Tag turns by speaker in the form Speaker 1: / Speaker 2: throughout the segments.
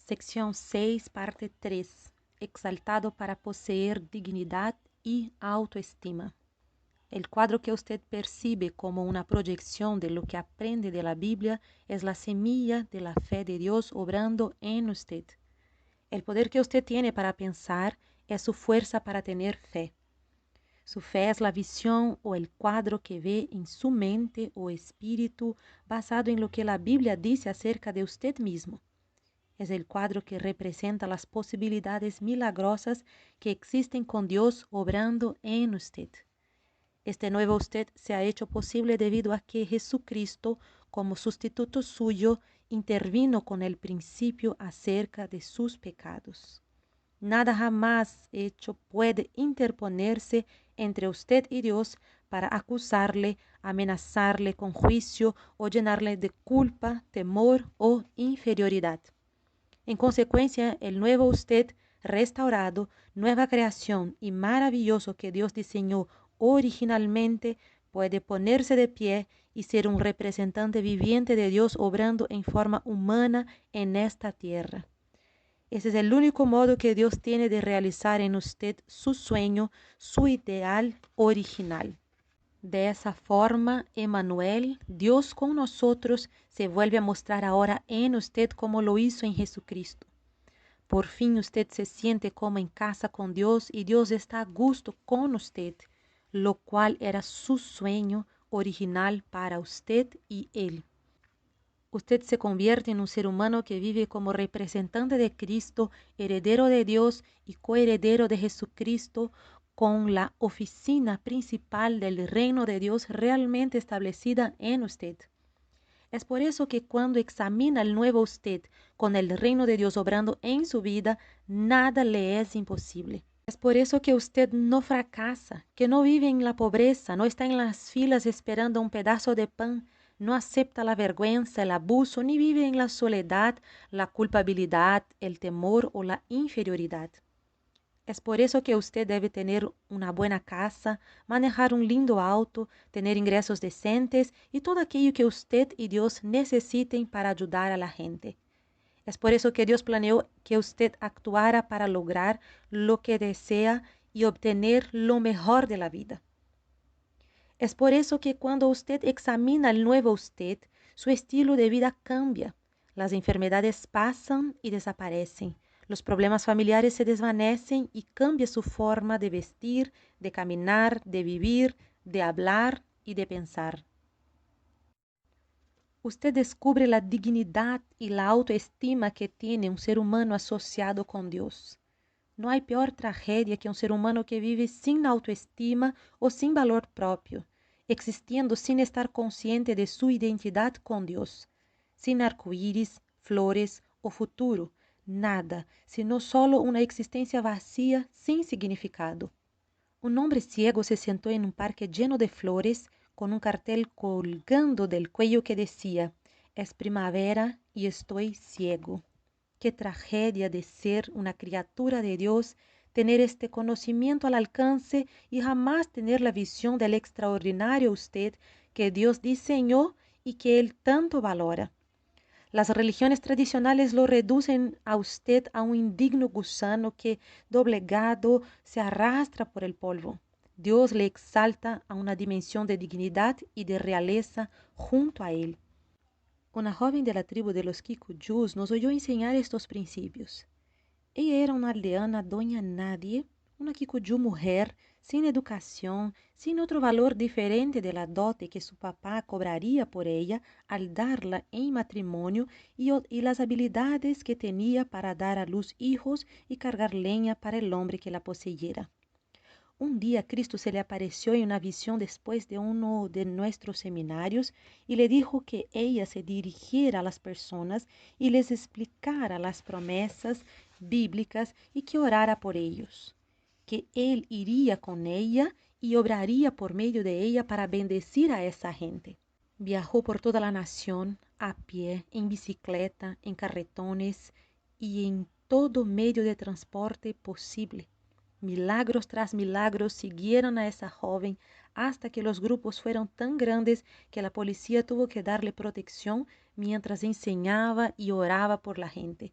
Speaker 1: Sección 6, parte 3. Exaltado para poseer dignidad y autoestima. El cuadro que usted percibe como una proyección de lo que aprende de la Biblia es la semilla de la fe de Dios obrando en usted. El poder que usted tiene para pensar es su fuerza para tener fe. Su fe es la visión o el cuadro que ve en su mente o espíritu basado en lo que la Biblia dice acerca de usted mismo. Es el cuadro que representa las posibilidades milagrosas que existen con Dios obrando en usted. Este nuevo usted se ha hecho posible debido a que Jesucristo, como sustituto suyo, intervino con el principio acerca de sus pecados. Nada jamás hecho puede interponerse entre usted y Dios para acusarle, amenazarle con juicio o llenarle de culpa, temor o inferioridad. En consecuencia, el nuevo usted, restaurado, nueva creación y maravilloso que Dios diseñó originalmente, puede ponerse de pie y ser un representante viviente de Dios obrando en forma humana en esta tierra. Ese es el único modo que Dios tiene de realizar en usted su sueño, su ideal original. De esa forma, Emmanuel, Dios con nosotros, se vuelve a mostrar ahora en usted como lo hizo en Jesucristo. Por fin usted se siente como en casa con Dios y Dios está a gusto con usted, lo cual era su sueño original para usted y Él. Usted se convierte en un ser humano que vive como representante de Cristo, heredero de Dios y coheredero de Jesucristo, con la oficina principal del reino de Dios realmente establecida en usted. Es por eso que cuando examina el nuevo usted con el reino de Dios obrando en su vida, nada le es imposible. Es por eso que usted no fracasa, que no vive en la pobreza, no está en las filas esperando un pedazo de pan, no acepta la vergüenza, el abuso, ni vive en la soledad, la culpabilidad, el temor o la inferioridad. Es por eso que usted debe tener una buena casa, manejar un lindo auto, tener ingresos decentes y todo aquello que usted y Dios necesiten para ayudar a la gente. Es por eso que Dios planeó que usted actuara para lograr lo que desea y obtener lo mejor de la vida. Es por eso que cuando usted examina el nuevo usted, su estilo de vida cambia. Las enfermedades pasan y desaparecen. Los problemas familiares se desvanecen y cambia su forma de vestir, de caminar, de vivir, de hablar y de pensar. Usted descubre la dignidad y la autoestima que tiene un ser humano asociado con Dios. No hay peor tragedia que un ser humano que vive sin autoestima o sin valor propio, existiendo sin estar consciente de su identidad con Dios, sin arcoíris, flores o futuro, nada, sino solo una existencia vacía sin significado. Un hombre ciego se sentó en un parque lleno de flores, con un cartel colgando del cuello que decía: «Es primavera y estoy ciego». Qué tragedia de ser una criatura de Dios, tener este conocimiento al alcance y jamás tener la visión del extraordinario usted que Dios diseñó y que Él tanto valora. Las religiones tradicionales lo reducen a usted a un indigno gusano que, doblegado, se arrastra por el polvo. Dios le exalta a una dimensión de dignidad y de realeza junto a Él. Una joven de la tribu de los Kikuyus nos oyó enseñar estos principios. Ella era una aldeana doña nadie, una Kikuyu mujer, sin educación, sin otro valor diferente de la dote que su papá cobraría por ella al darla en matrimonio y las habilidades que tenía para dar a luz hijos y cargar leña para el hombre que la poseyera. Un día Cristo se le apareció en una visión después de uno de nuestros seminarios y le dijo que ella se dirigiera a las personas y les explicara las promesas bíblicas y que orara por ellos, que Él iría con ella y obraría por medio de ella para bendecir a esa gente. Viajó por toda la nación, a pie, en bicicleta, en carretones y en todo medio de transporte posible. Milagros tras milagros siguieron a esa joven hasta que los grupos fueron tan grandes que la policía tuvo que darle protección mientras enseñaba y oraba por la gente.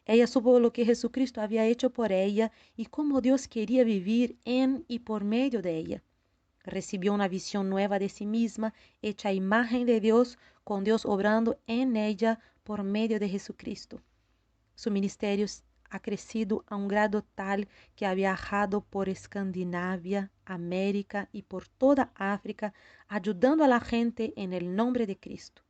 Speaker 1: Ella supo lo que Jesucristo había hecho por ella y cómo Dios quería vivir en y por medio de ella. Recibió una visión nueva de sí misma, hecha a imagen de Dios, con Dios obrando en ella por medio de Jesucristo. Su ministerio ha crecido a un grado tal que ha viajado por Escandinavia, América y por toda África, ayudando a la gente en el nombre de Cristo.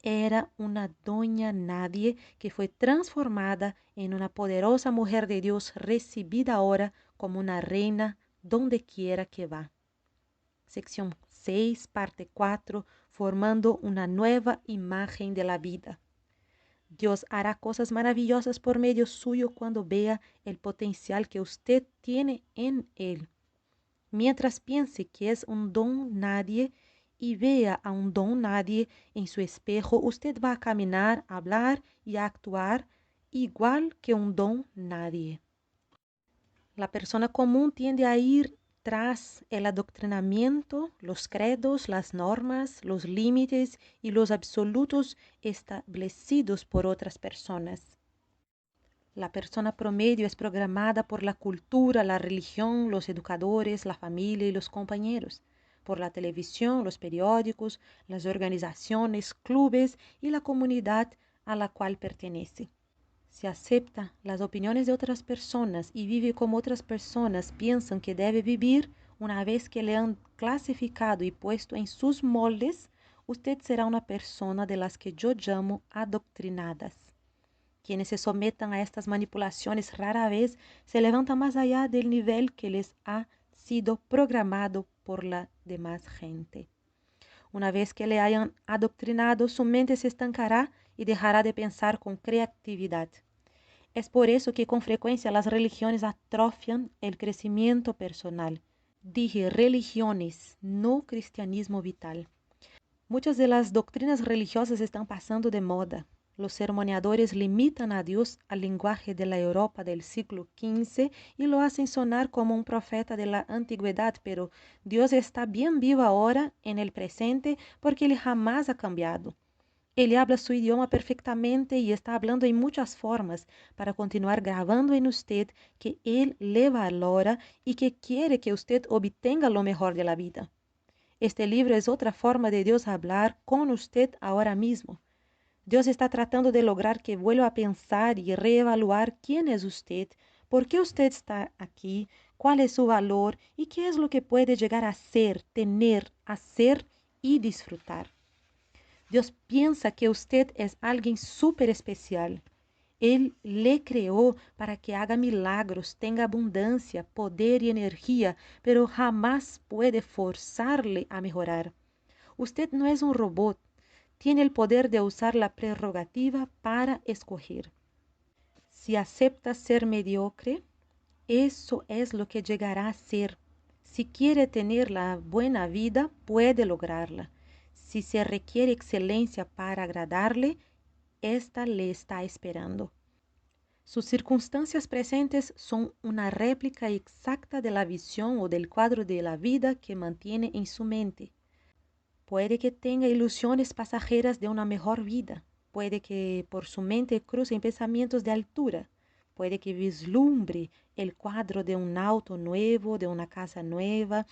Speaker 1: Era una doña nadie que fue transformada en una poderosa mujer de Dios, recibida ahora como una reina donde quiera que va. Sección 6, parte 4, formando una nueva imagen de la vida. Dios hará cosas maravillosas por medio suyo cuando vea el potencial que usted tiene en él. Mientras piense que es un don nadie y vea a un don nadie en su espejo, usted va a caminar, a hablar y a actuar igual que un don nadie. La persona común tiende a ir tras el adoctrinamiento, los credos, las normas, los límites y los absolutos establecidos por otras personas. La persona promedio es programada por la cultura, la religión, los educadores, la familia y los compañeros, por la televisión, los periódicos, las organizaciones, clubes y la comunidad a la cual pertenece. Si acepta las opiniones de otras personas y vive como otras personas piensan que debe vivir, una vez que le han clasificado y puesto en sus moldes, usted será una persona de las que yo llamo adoctrinadas. Quienes se sometan a estas manipulaciones rara vez se levantan más allá del nivel que les ha sido programado por la demás gente. Una vez que le hayan adoctrinado, su mente se estancará y dejará de pensar con creatividad. Es por eso que con frecuencia las religiones atrofian el crecimiento personal. Dije religiones, no cristianismo vital. Muchas de las doctrinas religiosas están pasando de moda. Los sermoneadores limitan a Dios al lenguaje de la Europa del siglo XV y lo hacen sonar como un profeta de la antigüedad, pero Dios está bien vivo ahora en el presente porque Él jamás ha cambiado. Ele habla su idioma perfectamente y está hablando en muchas formas para continuar grabando en usted que Él le valora y que quiere que usted obtenga lo mejor de la vida. Este libro es otra forma de Dios hablar con usted ahora mismo. Dios está tratando de lograr que vuelva a pensar y reevaluar quién es usted, por qué usted está aquí, cuál es su valor y qué es lo que puede llegar a ser, tener, hacer y disfrutar. Dios piensa que usted es alguien súper especial. Él le creó para que haga milagros, tenga abundancia, poder y energía, pero jamás puede forzarle a mejorar. Usted no es un robot. Tiene el poder de usar la prerrogativa para escoger. Si acepta ser mediocre, eso es lo que llegará a ser. Si quiere tener la buena vida, puede lograrla. Si se requiere excelencia para agradarle, esta le está esperando. Sus circunstancias presentes son una réplica exacta de la visión o del cuadro de la vida que mantiene en su mente. Puede que tenga ilusiones pasajeras de una mejor vida. Puede que por su mente crucen pensamientos de altura. Puede que vislumbre el cuadro de un auto nuevo, de una casa nueva,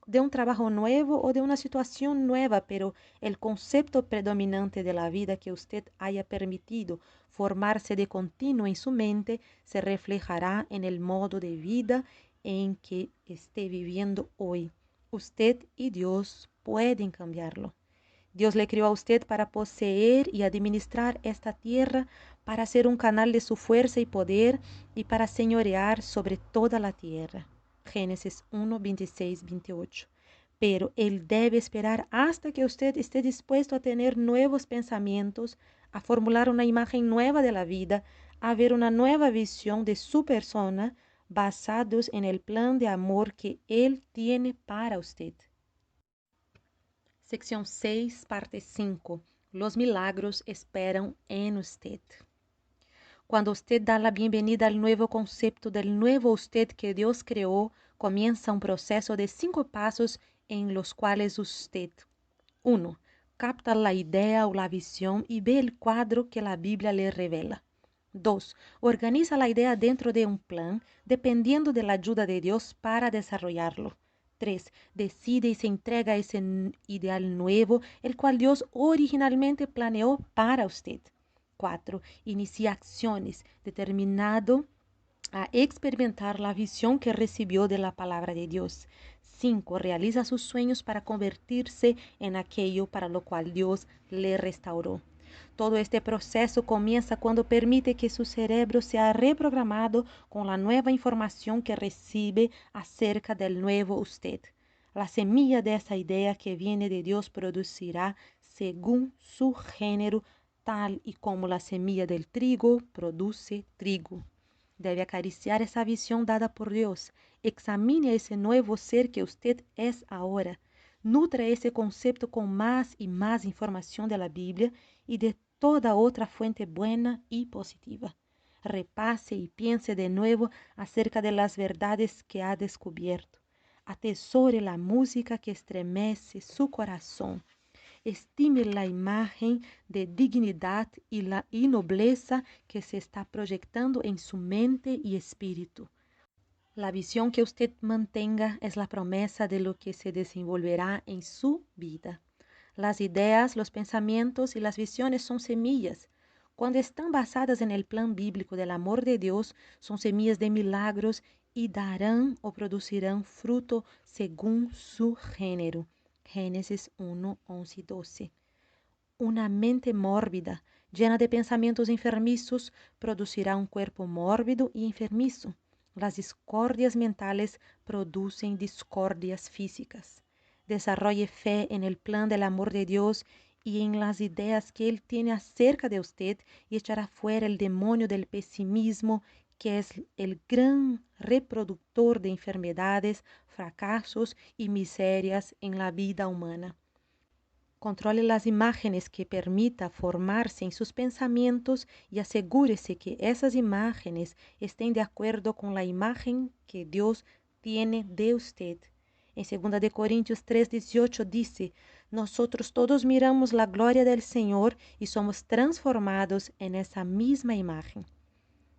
Speaker 1: de un trabajo nuevo o de una situación nueva, pero el concepto predominante de la vida que usted haya permitido formarse de continuo en su mente se reflejará en el modo de vida en que esté viviendo hoy. Usted y Dios pueden cambiarlo. Dios le creó a usted para poseer y administrar esta tierra, para ser un canal de su fuerza y poder y para señorear sobre toda la tierra. Génesis 1, 26, 28. Pero Él debe esperar hasta que usted esté dispuesto a tener nuevos pensamientos, a formular una imagen nueva de la vida, a ver una nueva visión de su persona, basados en el plan de amor que Él tiene para usted. Sección 6, parte 5. Los milagros esperan en usted. Cuando usted da la bienvenida al nuevo concepto del nuevo usted que Dios creó, comienza un proceso de 5 pasos en los cuales usted 1. Capta la idea o la visión y ve el cuadro que la Biblia le revela. 2. Organiza la idea dentro de un plan, dependiendo de la ayuda de Dios para desarrollarlo. 3. Decide y se entrega a ese ideal nuevo, el cual Dios originalmente planeó para usted. 4. Inicia acciones determinado a experimentar la visión que recibió de la palabra de Dios. 5. Realiza sus sueños para convertirse en aquello para lo cual Dios le restauró. Todo este proceso comienza cuando permite que su cerebro sea reprogramado con la nueva información que recibe acerca del nuevo usted. La semilla de esa idea que viene de Dios producirá según su género, tal y como la semilla del trigo produce trigo. Debe acariciar esa visión dada por Dios. Examine ese nuevo ser que usted es ahora. Nutra ese concepto con más y más información de la Biblia y de toda otra fuente buena y positiva. Repase y piense de nuevo acerca de las verdades que ha descubierto. Atesore la música que estremece su corazón. Estime la imagen de dignidad y nobleza que se está proyectando en su mente y espíritu. La visión que usted mantenga es la promesa de lo que se desenvolverá en su vida. Las ideas, los pensamientos y las visiones son semillas. Cuando están basadas en el plan bíblico del amor de Dios, son semillas de milagros y darán o producirán fruto según su género. Génesis 1, 11 y 12. Una mente mórbida, llena de pensamientos enfermizos, producirá un cuerpo mórbido y enfermizo. Las discordias mentales producen discordias físicas. Desarrolle fe en el plan del amor de Dios y en las ideas que Él tiene acerca de usted y echará fuera el demonio del pesimismo, que es el gran reproductor de enfermedades, fracasos y miserias en la vida humana. Controle las imágenes que permita formarse en sus pensamientos y asegúrese que esas imágenes estén de acuerdo con la imagen que Dios tiene de usted. En 2 de Corintios 3:18 dice: nosotros todos miramos la gloria del Señor y somos transformados en esa misma imagen.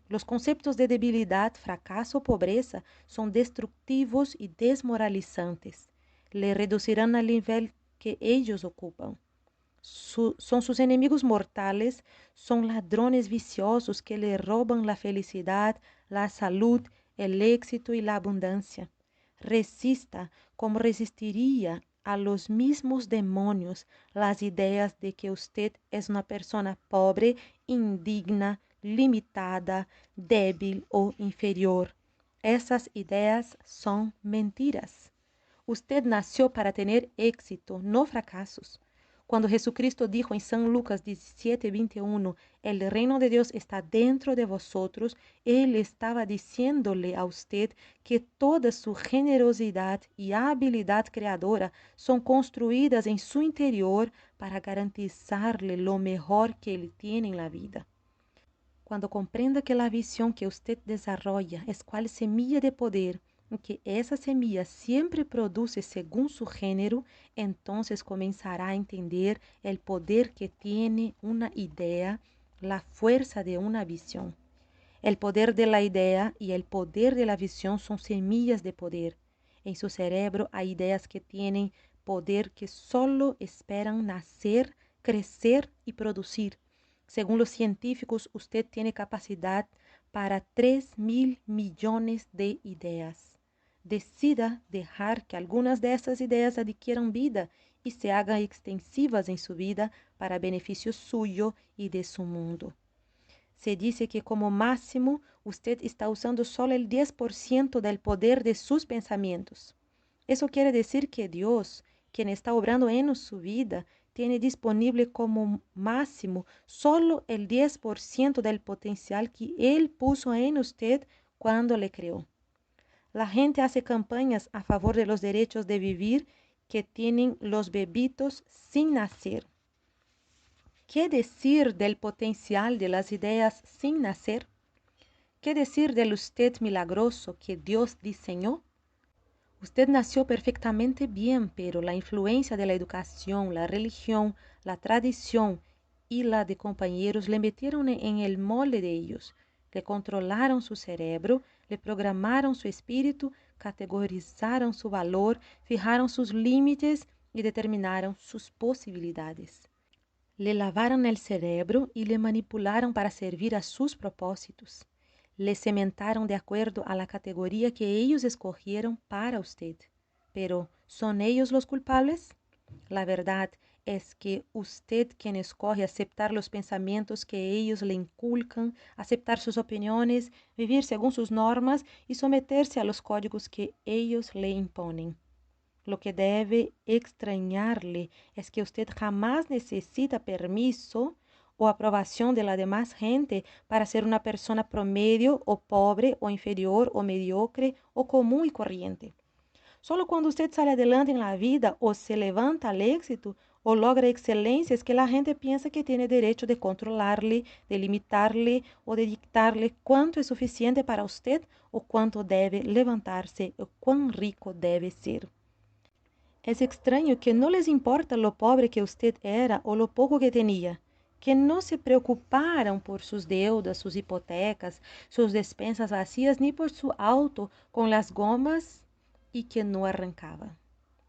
Speaker 1: Los conceptos de debilidad, fracaso o pobreza son destructivos y desmoralizantes. Le reducirán al nivel que ellos ocupan. Son sus enemigos mortales, son ladrones viciosos que le roban la felicidad, la salud, el éxito y la abundancia. Resista como resistiría a los mismos demonios las ideas de que usted es una persona pobre, indigna, limitada, débil o inferior. Esas ideas son mentiras. Usted nació para tener éxito, no fracasos. Cuando Jesucristo dijo en San Lucas 17:21, el reino de Dios está dentro de vosotros, Él estaba diciéndole a usted que toda su generosidad y habilidad creadora son construidas en su interior para garantizarle lo mejor que Él tiene en la vida. Cuando comprenda que la visión que usted desarrolla es cual semilla de poder, y que esa semilla siempre produce según su género, entonces comenzará a entender el poder que tiene una idea, la fuerza de una visión. El poder de la idea y el poder de la visión son semillas de poder. En su cerebro hay ideas que tienen poder que solo esperan nacer, crecer y producir. Según los científicos, usted tiene capacidad para 3.000 millones de ideas. Decida dejar que algunas de esas ideas adquieran vida y se hagan extensivas en su vida para beneficio suyo y de su mundo. Se dice que como máximo usted está usando solo el 10% del poder de sus pensamientos. Eso quiere decir que Dios, quien está obrando en su vida, tiene disponible como máximo solo el 10% del potencial que Él puso en usted cuando le creó. La gente hace campañas a favor de los derechos de vivir que tienen los bebitos sin nacer. ¿Qué decir del potencial de las ideas sin nacer? ¿Qué decir del usted milagroso que Dios diseñó? Usted nació perfectamente bien, pero la influencia de la educación, la religión, la tradición y la de compañeros le metieron en el molde de ellos, le controlaron su cerebro, le programaron su espíritu, categorizaron su valor, fijaron sus límites y determinaron sus posibilidades. Le lavaron el cerebro y le manipularon para servir a sus propósitos. Le cementaron de acuerdo a la categoría que ellos escogieron para usted. Pero, ¿son ellos los culpables? La verdad es que usted quien escoge aceptar los pensamientos que ellos le inculcan, aceptar sus opiniones, vivir según sus normas y someterse a los códigos que ellos le imponen. Lo que debe extrañarle es que usted jamás necesita permiso o aprobación de la demás gente para ser una persona promedio o pobre o inferior o mediocre o común y corriente. Solo cuando usted sale adelante en la vida o se levanta al éxito o logra excelencia es que la gente piensa que tiene derecho de controlarle, de limitarle o de dictarle cuánto es suficiente para usted o cuánto debe levantarse o cuán rico debe ser. Es extraño que no les importa lo pobre que usted era o lo poco que tenía, que no se preocuparan por sus deudas, sus hipotecas, sus despensas vacías, ni por su auto con las gomas y que no arrancaba.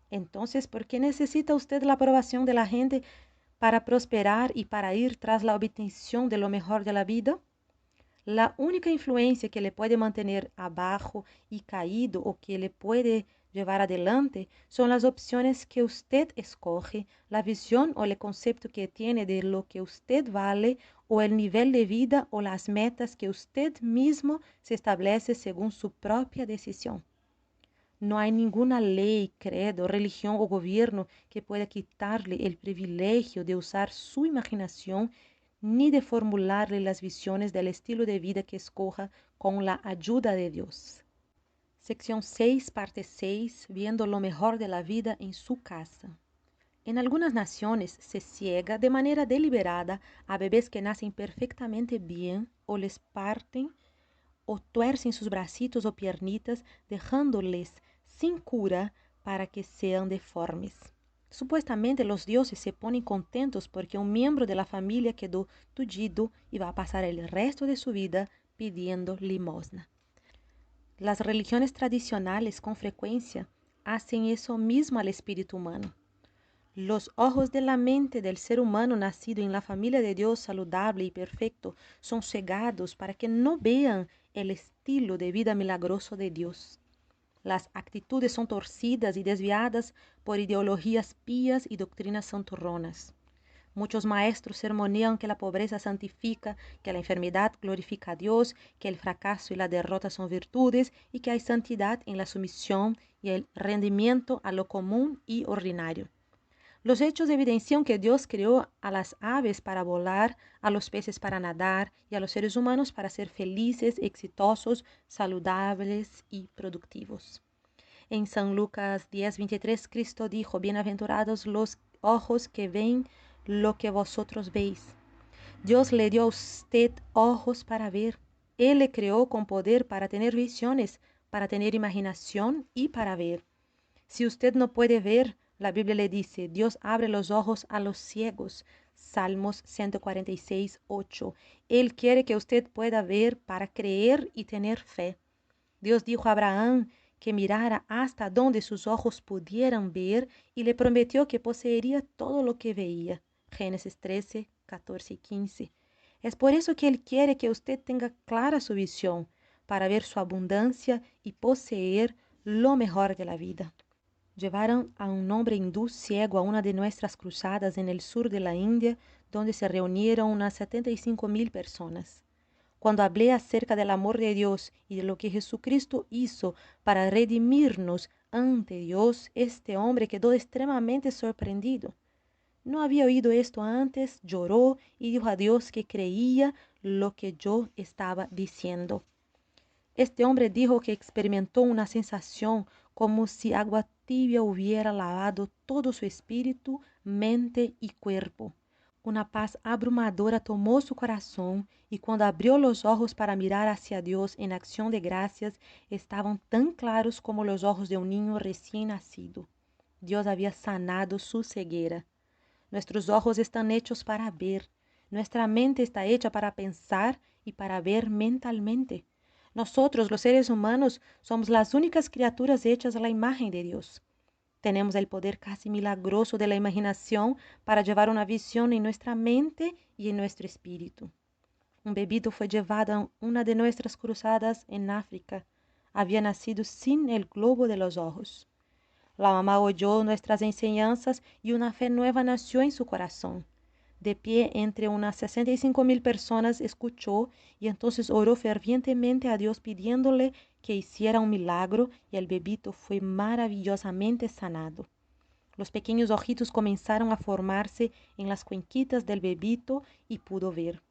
Speaker 1: Entonces, ¿por qué necesita usted la aprobación de la gente para prosperar y para ir tras la obtención de lo mejor de la vida? La única influencia que le puede mantener abajo y caído o que le puede llevar adelante son las opciones que usted escoge, la visión o el concepto que tiene de lo que usted vale o el nivel de vida o las metas que usted mismo se establece según su propia decisión. No hay ninguna ley, credo, religión o gobierno que pueda quitarle el privilegio de usar su imaginación ni de formularle las visiones del estilo de vida que escoja con la ayuda de Dios. Sección 6, parte 6, viendo lo mejor de la vida en su casa. En algunas naciones se ciega de manera deliberada a bebés que nacen perfectamente bien o les parten o tuercen sus bracitos o piernitas dejándoles sin cura para que sean deformes. Supuestamente los dioses se ponen contentos porque un miembro de la familia quedó tullido y va a pasar el resto de su vida pidiendo limosna. Las religiones tradicionales con frecuencia hacen eso mismo al espíritu humano. Los ojos de la mente del ser humano nacido en la familia de Dios saludable y perfecto son cegados para que no vean el estilo de vida milagroso de Dios. Las actitudes son torcidas y desviadas por ideologías pías y doctrinas santurronas. Muchos maestros sermonean que la pobreza santifica, que la enfermedad glorifica a Dios, que el fracaso y la derrota son virtudes y que hay santidad en la sumisión y el rendimiento a lo común y ordinario. Los hechos evidencian que Dios creó a las aves para volar, a los peces para nadar y a los seres humanos para ser felices, exitosos, saludables y productivos. En San Lucas 10:23, Cristo dijo, bienaventurados los ojos que ven lo que vosotros veis. Dios le dio a usted ojos para ver. Él le creó con poder para tener visiones, para tener imaginación y para ver. Si usted no puede ver, la Biblia le dice, Dios abre los ojos a los ciegos. Salmos 146:8. Él quiere que usted pueda ver para creer y tener fe. Dios dijo a Abraham que mirara hasta donde sus ojos pudieran ver y le prometió que poseería todo lo que veía. Génesis 13:14 y 15. Es por eso que Él quiere que usted tenga clara su visión para ver su abundancia y poseer lo mejor de la vida. Llevaron a un hombre hindú ciego a una de nuestras cruzadas en el sur de la India, donde se reunieron unas 75,000 personas. Cuando hablé acerca del amor de Dios y de lo que Jesucristo hizo para redimirnos ante Dios, este hombre quedó extremadamente sorprendido. No había oído esto antes, lloró y dijo a Dios que creía lo que yo estaba diciendo. Este hombre dijo que experimentó una sensación como si agua tibia hubiera lavado todo su espíritu, mente y cuerpo. Una paz abrumadora tomó su corazón y cuando abrió los ojos para mirar hacia Dios en acción de gracias, estaban tan claros como los ojos de un niño recién nacido. Dios había sanado su ceguera. Nuestros ojos están hechos para ver. Nuestra mente está hecha para pensar y para ver mentalmente. Nosotros, los seres humanos, somos las únicas criaturas hechas a la imagen de Dios. Tenemos el poder casi milagroso de la imaginación para llevar una visión en nuestra mente y en nuestro espíritu. Un bebito fue llevado a una de nuestras cruzadas en África. Había nacido sin el globo de los ojos. La mamá oyó nuestras enseñanzas y una fe nueva nació en su corazón. De pie entre unas 65,000 personas escuchó y entonces oró fervientemente a Dios pidiéndole que hiciera un milagro y el bebito fue maravillosamente sanado. Los pequeños ojitos comenzaron a formarse en las cuenquitas del bebito y pudo ver.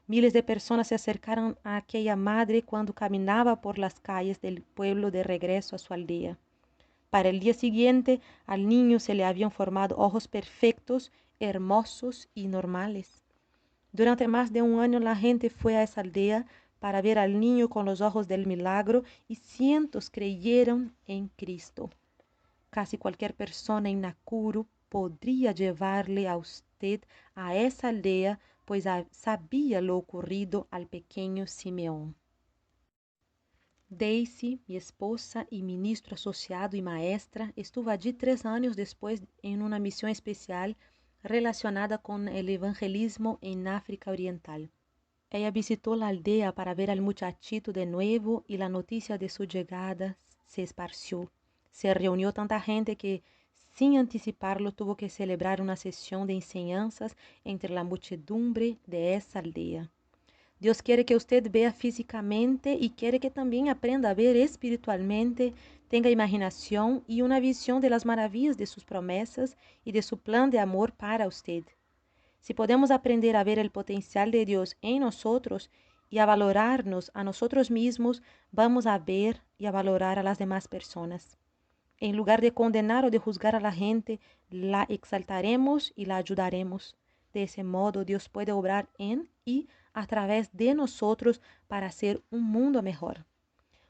Speaker 1: Miles de personas se acercaron a aquella madre cuando caminaba por las calles del pueblo de regreso a su aldea. Para el día siguiente, al niño se le habían formado ojos perfectos, hermosos y normales. Durante más de un año la gente fue a esa aldea para ver al niño con los ojos del milagro y cientos creyeron en Cristo. Casi cualquier persona en Nakuru podría llevarle a usted a esa aldea, pues sabía lo ocurrido al pequeño Simeón. Daisy, mi esposa y ministro asociado y maestra, estuvo allí 3 años después en una misión especial relacionada con el evangelismo en África Oriental. Ella visitó la aldea para ver al muchachito de nuevo y la noticia de su llegada se esparció. Se reunió tanta gente que, sin anticiparlo, tuvo que celebrar una sesión de enseñanzas entre la muchedumbre de esa aldea. Dios quiere que usted vea físicamente y quiere que también aprenda a ver espiritualmente, tenga imaginación y una visión de las maravillas de sus promesas y de su plan de amor para usted. Si podemos aprender a ver el potencial de Dios en nosotros y a valorarnos a nosotros mismos, vamos a ver y a valorar a las demás personas. En lugar de condenar o de juzgar a la gente, la exaltaremos y la ayudaremos. De ese modo, Dios puede obrar en y a través de nosotros para hacer un mundo mejor.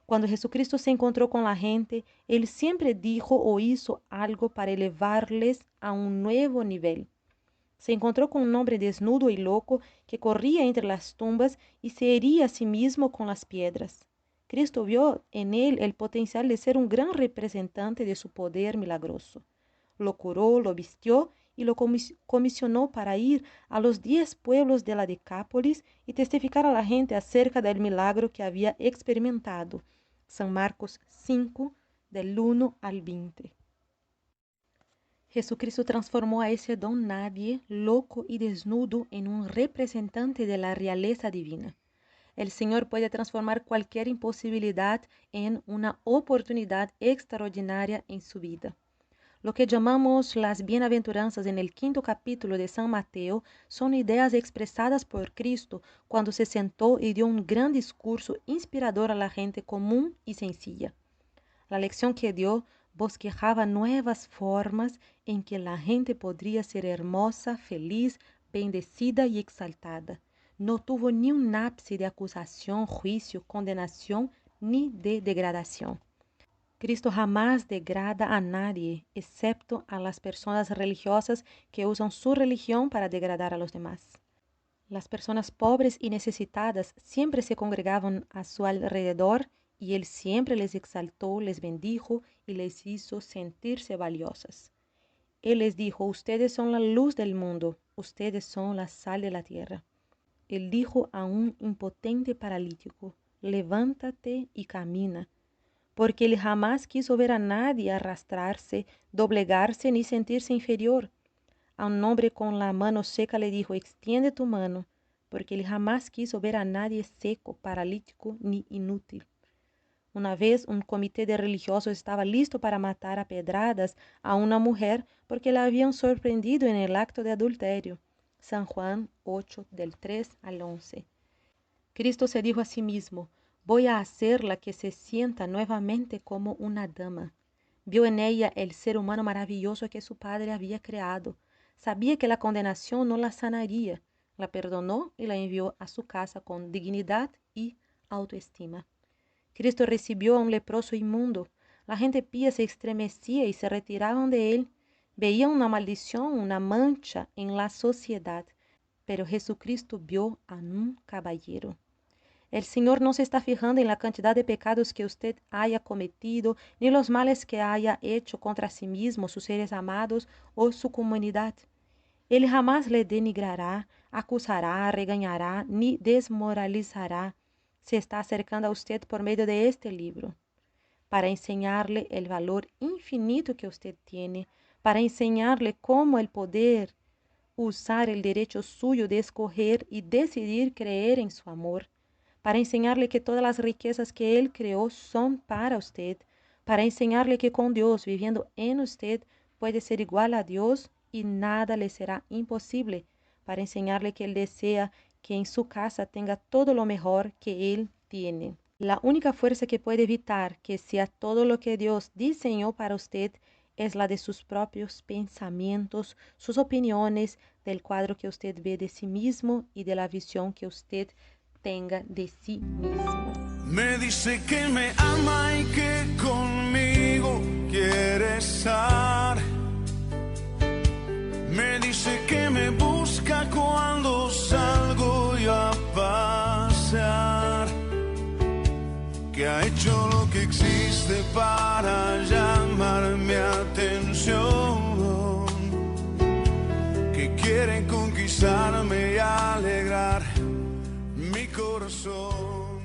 Speaker 1: Cuando Jesucristo se encontró con la gente, Él siempre dijo o hizo algo para elevarles a un nuevo nivel. Se encontró con un hombre desnudo y loco que corría entre las tumbas y se hería a sí mismo con las piedras. Cristo vio en él el potencial de ser un gran representante de su poder milagroso. Lo curó, lo vistió y lo comisionó para ir a los 10 pueblos de la Decápolis y testificar a la gente acerca del milagro que había experimentado. San Marcos 5, del 1 al 20. Jesucristo transformó a ese don nadie, loco y desnudo, en un representante de la realeza divina. El Señor puede transformar cualquier imposibilidad en una oportunidad extraordinaria en su vida. Lo que llamamos las bienaventuranzas en el 5º capítulo de San Mateo son ideas expresadas por Cristo cuando se sentó y dio un gran discurso inspirador a la gente común y sencilla. La lección que dio bosquejaba nuevas formas en que la gente podría ser hermosa, feliz, bendecida y exaltada. No tuvo ni un ápice de acusación, juicio, condenación ni de degradación. Cristo jamás degrada a nadie, excepto a las personas religiosas que usan su religión para degradar a los demás. Las personas pobres y necesitadas siempre se congregaban a su alrededor y Él siempre les exaltó, les bendijo y les hizo sentirse valiosas. Él les dijo, ustedes son la luz del mundo, ustedes son la sal de la tierra. Él dijo a un impotente paralítico, levántate y camina, porque Él jamás quiso ver a nadie arrastrarse, doblegarse ni sentirse inferior. A un hombre con la mano seca le dijo, extiende tu mano, porque Él jamás quiso ver a nadie seco, paralítico ni inútil. Una vez un comité de religiosos estaba listo para matar a pedradas a una mujer porque la habían sorprendido en el acto de adulterio. San Juan 8, del 3 al 11. Cristo se dijo a sí mismo, voy a hacerla que se sienta nuevamente como una dama. Vio en ella el ser humano maravilloso que su padre había creado. Sabía que la condenación no la sanaría. La perdonó y la envió a su casa con dignidad y autoestima. Cristo recibió a un leproso inmundo. La gente pía se estremecía y se retiraban de él. Veían una maldición, una mancha en la sociedad. pero Jesucristo vio a un caballero. El Señor no se está fijando en la cantidad de pecados que usted haya cometido, ni los males que haya hecho contra sí mismo, sus seres amados o su comunidad. Él jamás le denigrará, acusará, regañará, ni desmoralizará. Se está acercando a usted por medio de este libro, para enseñarle el valor infinito que usted tiene, para enseñarle cómo el poder usar el derecho suyo de escoger y decidir creer en su amor, para enseñarle que todas las riquezas que Él creó son para usted, para enseñarle que con Dios viviendo en usted puede ser igual a Dios y nada le será imposible, para enseñarle que Él desea que en su casa tenga todo lo mejor que Él tiene. La única fuerza que puede evitar que sea todo lo que Dios diseñó para usted es la de sus propios pensamientos, sus opiniones, del cuadro que usted ve de sí mismo y de la visión que usted tenga de sí mismo.
Speaker 2: Me dice que me ama y que conmigo quiere estar. Me dice que me busca cuando salgo yo a pasear. Que ha hecho lo que existe para llamar mi atención. Que quiere conquistarme y alegrar mi corazón.